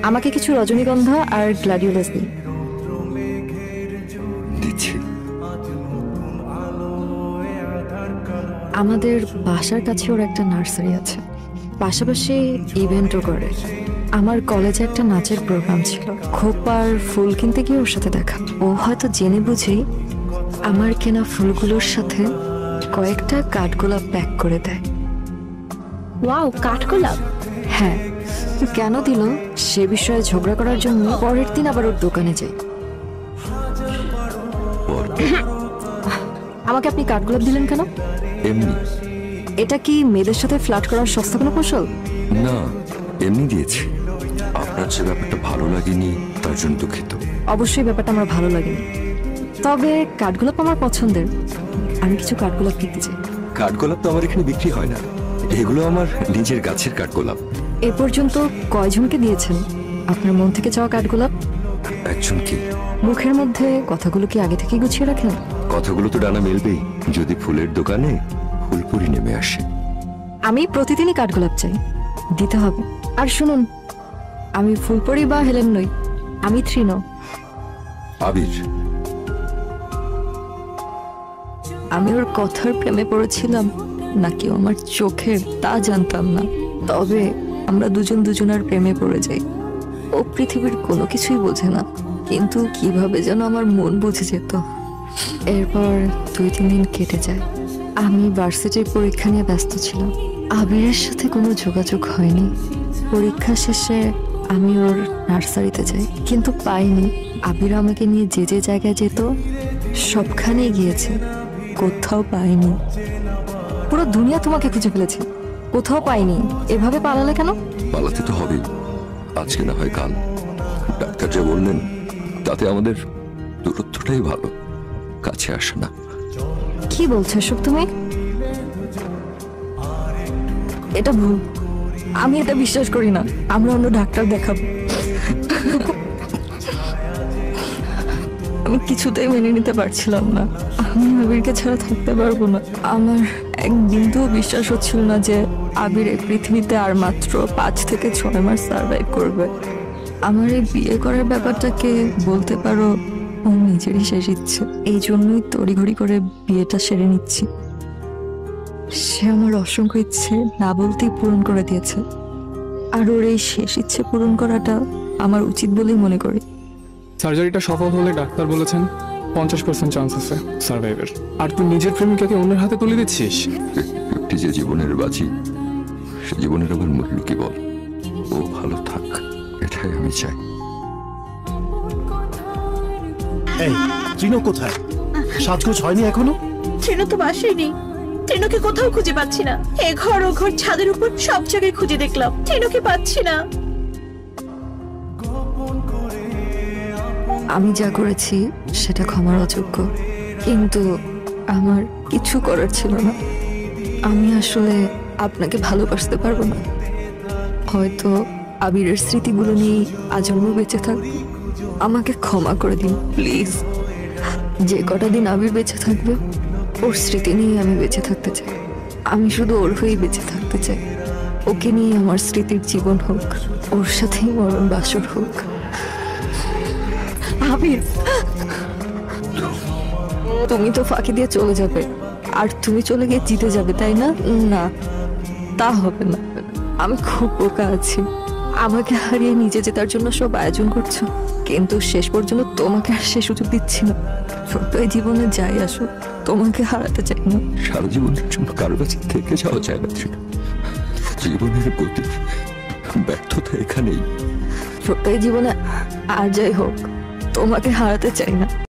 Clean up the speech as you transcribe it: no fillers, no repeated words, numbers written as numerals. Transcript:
আমাকে কিছু রজনীগন্ধা আর গ্ল্যাডিওলাস দিন। দিচ্ছি। আমাদের বাসার কাছে ওর একটা নার্সারি আছে, পাশাপাশি ইভেন্টও করে। আমার কলেজে একটা নাচের প্রোগ্রাম ছিল, খোপার ফুল কিনতে গিয়ে ওর সাথে দেখা। ও হয়তো জেনে বুঝেই আমার কেনা ফুলগুলোর সাথে কয়েকটা কাঠগোলাপ প্যাক করে দেয়। ওয়াও, কাঠগোলাপ! হ্যাঁ, কেন দিল সে বিষয়ে ঝগড়া করার জন্য পরের দিন আবার ওর দোকানে যাই। আমাকে আপনি কাঠগোলাপ দিলেন কেন? এমনি। এটা কি মেয়েদের সাথে ফ্লার্ট করার সস্তা কোনো কৌশল? না, এমনি দিয়েছি। আপনার যে ব্যাপারটা ভালো লাগেনি তার জন্য দুঃখিত। অবশ্যই ব্যাপারটা আমার ভালো লাগেনি, তবে কাঠগোলাপ আমার পছন্দের। আমি কিছু কাঠগোলাপ কিনতে চাই। কাঠগোলাপ তো আমার এখানে বিক্রি হয় না, এগুলো আমার নিজের গাছের কাঠগোলাপ। এ পর্যন্ত কয়জনকে দিয়েছেন আপনার মন থেকে চাওয়া কাঠগোলাপ? একজন কি? মুখের মধ্যে কথাগুলো কি আগে থেকে গুছিয়ে রাখেন? কথাগুলো তো ডানা মেলবেই যদি ফুলের দোকানে ফুলপুরি নেমে আসে। আমি প্রতিদিনই কাঠগোলাপ চাই, দিতে হবে। আর শুনুন, আমি ফুলপরি বা হেলেন নই, আমি তৃণ। আবির। আমি ওর কথার প্রেমে পড়েছিলাম নাকি আমার চোখের তা জানতাম না, তবে আমরা দুজন দুজনের প্রেমে পড়ে যাই। ও পৃথিবীর কোনো কিছুই বোঝে না, কিন্তু কিভাবে যেন আমার মন বুঝে যেত। এরপর 2-3 দিন কেটে যায়। আমি ভার্সিটির পরীক্ষা নিয়ে ব্যস্ত ছিলাম, আবিরের সাথে কোনো যোগাযোগ হয়নি। পরীক্ষা শেষে আমি ওর নার্সারিতে যাই, কিন্তু পাইনি। আবির আমাকে নিয়ে যে যে জায়গায় যেত সবখানেই গিয়েছে, কোথাও পাইনি। পুরো দুনিয়া তোমাকে খুঁজে ফেলেছে, কোথাও পাইনি। এভাবে পালালে কেন? পালাতে তো হবেই, আজকে না হয় কাল। ডাক্তার যে বললেন তাতে আমাদের দূরত্বটাই ভালো, কাছে আসে না। কি বলছো এসব তুমি? এটা ভুল, আমি এটা বিশ্বাস করি না। আমরা অন্য ডাক্তার দেখাবো। আমি কিছুতেই মেনে নিতে পারছিলাম না, আমি আবিরকে ছাড়া থাকতে পারবো না। আমার এক বিন্দুও বিশ্বাস হচ্ছিল না যে আবির এই পৃথিবীতে আর মাত্র 5 থেকে 6 মাস সার্ভাইভ করবে। আমার এই বিয়ে করার ব্যাপারটাকে বলতে পারো ও নিজেরই শেষ ইচ্ছে, এই জন্যই তড়িঘড়ি করে বিয়েটা সেরে নিচ্ছি। সে আমার অসংখ্য ইচ্ছে না বলতেই পূরণ করে দিয়েছে, আর ওর এই শেষ ইচ্ছে পূরণ করাটা আমার উচিত বলেই মনে করি। সার্জারিটা সফল হলে ডাক্তার বলেছেন 50% চান্স আছে সার্ভাইভের। আর তুই নিজের প্রেমিকাকে অন্যের হাতে তুলে দিচ্ছিস। যে জীবনের বাজি, সে জীবনের আবার মূল্য কি বল? ও ভালো থাক, এটাই আমি চাই। এই তৃণ কোথায়? সাজগোজ হয়নি এখনো? তৃণ তো বাসায় নেই, তৃণকে কোথাও খুঁজে পাচ্ছি না। এ ঘর ও ঘর, ছাদের উপর সব জায়গায় খুঁজে দেখলাম, তৃণকে পাচ্ছি না। আমি যা করেছি সেটা ক্ষমার অযোগ্য, কিন্তু আমার কিছু করার ছিল না। আমি আসলে আপনাকে ভালোবাসতে পারবো না। হয়তো আবিরের স্মৃতিগুলো নিয়ে আজন্ম বেঁচে থাকবো। আমাকে ক্ষমা করে দিন প্লিজ। যে কটা দিন আবির বেঁচে থাকবে ওর স্মৃতি নিয়ে আমি বেঁচে থাকতে চাই। আমি শুধু ওর হয়েই বেঁচে থাকতে চাই। ওকে নিয়ে আমার স্মৃতির জীবন হোক, ওর সাথেই মরণ বাসর হোক। আবির, তুমি তো ফাঁকি দিয়ে চলে যাবে, আর তুমি চলে গিয়ে জিতে যাবে, তাই না? না, তা হবে না। আমি খুব বোকা আছি, আমাকে হারিয়ে নিজে জেতার জন্য সব আয়োজন করছো, কিন্তু শেষ পর্যন্ত তোমাকে আর সে সুযোগ দিচ্ছি না। ছোট্ট এই জীবনে যাই আসো, তোমাকে হারাতে চাই না। সারা জীবনের জন্য কারো কাছে থেকে যাওয়া যায় না। জীবনের গতি, ব্যর্থতা এখানেই। ছোট্ট এই জীবনে আর যাই হোক, তোমাকে হারাতে চাই না।